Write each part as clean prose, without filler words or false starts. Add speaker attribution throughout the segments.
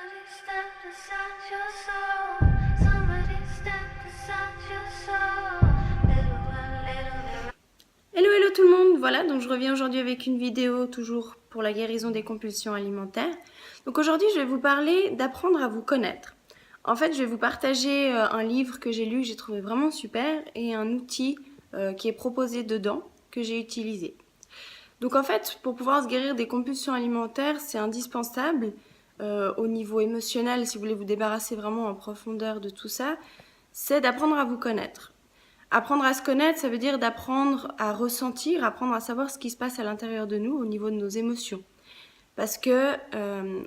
Speaker 1: Somebody stepped inside your soul. Somebody stepped inside your soul. Little by little.
Speaker 2: Hello tout le monde, voilà, donc je reviens aujourd'hui avec une vidéo toujours pour la guérison des compulsions alimentaires. Donc aujourd'hui je vais vous parler d'apprendre à vous connaître. En fait je vais vous partager un livre que j'ai lu, que j'ai trouvé vraiment super, et un outil qui est proposé dedans, que j'ai utilisé. Donc en fait pour pouvoir se guérir des compulsions alimentaires, c'est indispensable au niveau émotionnel, si vous voulez vous débarrasser vraiment en profondeur de tout ça, c'est d'apprendre à vous connaître. Apprendre à se connaître, ça veut dire d'apprendre à ressentir, apprendre à savoir ce qui se passe à l'intérieur de nous au niveau de nos émotions. Parce que,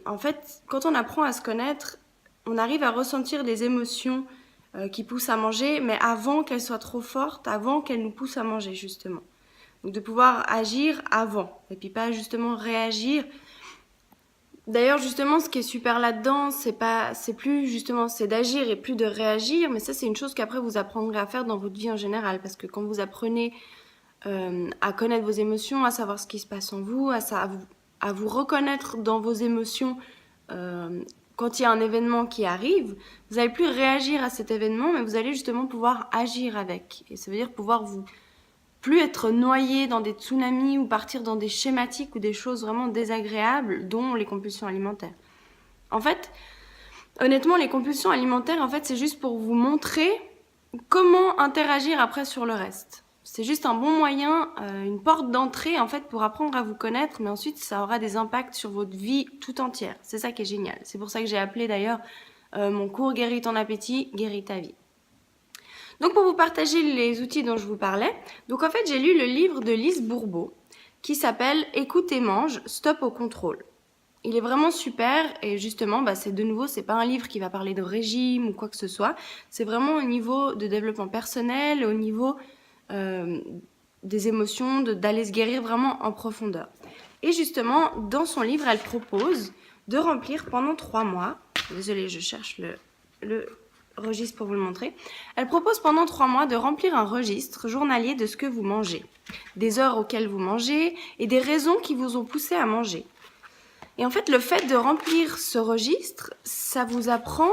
Speaker 2: en fait, quand on apprend à se connaître, on arrive à ressentir les émotions qui poussent à manger, mais avant qu'elles soient trop fortes, avant qu'elles nous poussent à manger, justement. Donc de pouvoir agir avant, et puis pas justement réagir. D'ailleurs, justement, ce qui est super là-dedans, c'est plus justement, c'est d'agir et plus de réagir, mais ça, c'est une chose qu'après vous apprendrez à faire dans votre vie en général, parce que quand vous apprenez à connaître vos émotions, à savoir ce qui se passe en vous, à vous reconnaître dans vos émotions quand il y a un événement qui arrive, vous n'allez plus réagir à cet événement, mais vous allez justement pouvoir agir avec. Et ça veut dire pouvoir vous plus être noyé dans des tsunamis ou partir dans des schématiques ou des choses vraiment désagréables, dont les compulsions alimentaires. En fait, honnêtement, les compulsions alimentaires, en fait, c'est juste pour vous montrer comment interagir après sur le reste. C'est juste un bon moyen, une porte d'entrée, en fait, pour apprendre à vous connaître, mais ensuite, ça aura des impacts sur votre vie tout entière. C'est ça qui est génial. C'est pour ça que j'ai appelé d'ailleurs mon cours Guéris ton appétit, guéris ta vie. Donc pour vous partager les outils dont je vous parlais, donc en fait j'ai lu le livre de Lise Bourbeau qui s'appelle Écoute et mange, stop au contrôle. Il est vraiment super et justement c'est de nouveau c'est pas un livre qui va parler de régime ou quoi que ce soit, c'est vraiment au niveau de développement personnel, au niveau des émotions, d'aller se guérir vraiment en profondeur. Et justement dans son livre elle propose de remplir pendant 3 mois, désolée je cherche le registre pour vous le montrer. Elle propose pendant 3 mois de remplir un registre journalier de ce que vous mangez, des heures auxquelles vous mangez et des raisons qui vous ont poussé à manger. Et en fait, le fait de remplir ce registre, ça vous apprend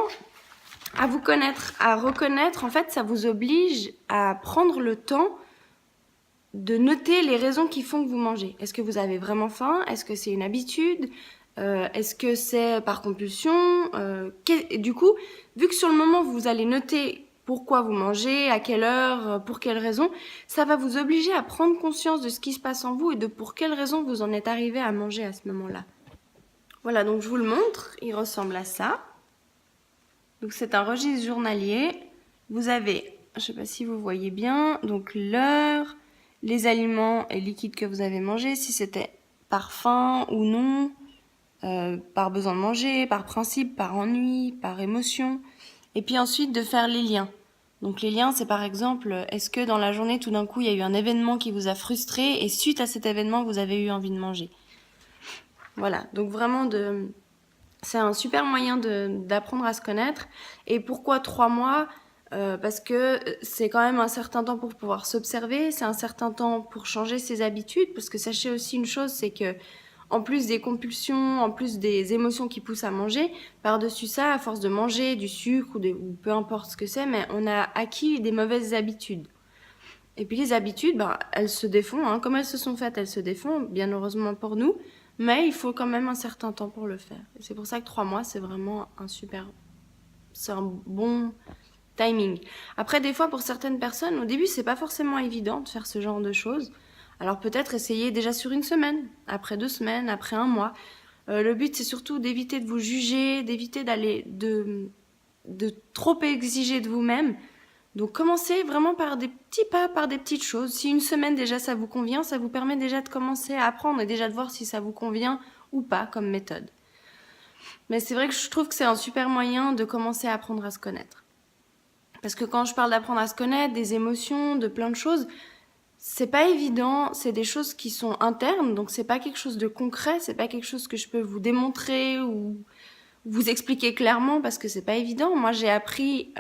Speaker 2: à vous connaître, à reconnaître. En fait, ça vous oblige à prendre le temps de noter les raisons qui font que vous mangez. Est-ce que vous avez vraiment faim? Est-ce que c'est une habitude? Est-ce que c'est par compulsion? Du coup, vu que sur le moment vous allez noter pourquoi vous mangez, à quelle heure, pour quelle raison, ça va vous obliger à prendre conscience de ce qui se passe en vous et de pour quelle raison vous en êtes arrivé à manger à ce moment-là. Voilà, donc je vous le montre, il ressemble à ça. Donc c'est un registre journalier. Vous avez, je ne sais pas si vous voyez bien, donc l'heure, les aliments et liquides que vous avez mangés, si c'était par faim ou non, par besoin de manger, par principe, par ennui, par émotion. Et puis ensuite de faire les liens. Donc les liens, c'est par exemple, est-ce que dans la journée, tout d'un coup, il y a eu un événement qui vous a frustré et suite à cet événement, vous avez eu envie de manger. Voilà, donc vraiment, c'est un super moyen d'apprendre à se connaître. Et pourquoi 3 mois parce que c'est quand même un certain temps pour pouvoir s'observer, c'est un certain temps pour changer ses habitudes, parce que sachez aussi une chose, c'est que en plus des compulsions, en plus des émotions qui poussent à manger, par-dessus ça, à force de manger du sucre ou peu importe ce que c'est, mais on a acquis des mauvaises habitudes. Et puis les habitudes, elles se défont, hein. Comme elles se sont faites, elles se défont, bien heureusement pour nous, mais il faut quand même un certain temps pour le faire. Et c'est pour ça que 3 mois, c'est vraiment c'est un bon timing. Après, des fois, pour certaines personnes, au début, c'est pas forcément évident de faire ce genre de choses. Alors peut-être essayer déjà sur une semaine, après 2 semaines, après 1 mois. Le but, c'est surtout d'éviter de vous juger, d'éviter de trop exiger de vous-même. Donc commencez vraiment par des petits pas, par des petites choses. Si une semaine déjà ça vous convient, ça vous permet déjà de commencer à apprendre et déjà de voir si ça vous convient ou pas comme méthode. Mais c'est vrai que je trouve que c'est un super moyen de commencer à apprendre à se connaître. Parce que quand je parle d'apprendre à se connaître, des émotions, de plein de choses, c'est pas évident, c'est des choses qui sont internes, donc c'est pas quelque chose de concret, c'est pas quelque chose que je peux vous démontrer ou vous expliquer clairement parce que c'est pas évident. Moi j'ai appris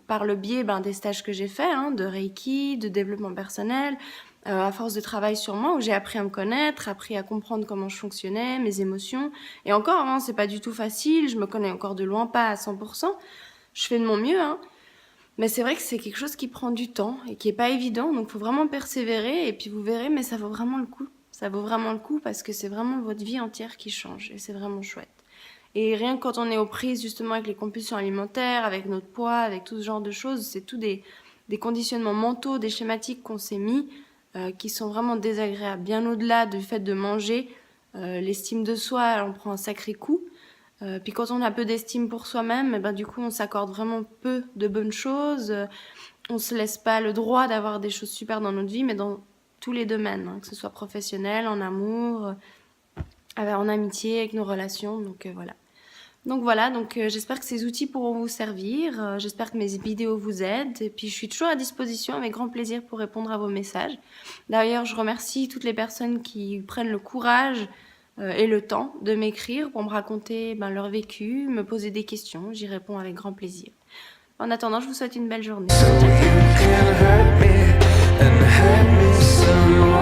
Speaker 2: par le biais des stages que j'ai faits, de Reiki, de développement personnel, à force de travail sur moi, où j'ai appris à me connaître, appris à comprendre comment je fonctionnais, mes émotions. Et encore, hein, c'est pas du tout facile, je me connais encore de loin pas à 100%. Je fais de mon mieux, hein. Mais c'est vrai que c'est quelque chose qui prend du temps et qui est pas évident, donc faut vraiment persévérer et puis vous verrez, mais ça vaut vraiment le coup. Ça vaut vraiment le coup parce que c'est vraiment votre vie entière qui change et c'est vraiment chouette. Et rien que quand on est aux prises justement avec les compulsions alimentaires, avec notre poids, avec tout ce genre de choses, c'est tout des conditionnements mentaux, des schématiques qu'on s'est mis qui sont vraiment désagréables. Bien au-delà du fait de manger, l'estime de soi, elle en prend un sacré coup. Puis quand on a peu d'estime pour soi-même, ben du coup on s'accorde vraiment peu de bonnes choses. On se laisse pas le droit d'avoir des choses super dans notre vie, mais dans tous les domaines, hein, que ce soit professionnel, en amour, en amitié, avec nos relations. Donc voilà. Donc j'espère que ces outils pourront vous servir. J'espère que mes vidéos vous aident. Et puis je suis toujours à disposition avec grand plaisir pour répondre à vos messages. D'ailleurs, je remercie toutes les personnes qui prennent le courage et le temps de m'écrire pour me raconter leur vécu, me poser des questions. J'y réponds avec grand plaisir. En attendant, je vous souhaite une belle journée.
Speaker 3: So you can hurt me and hurt me some more.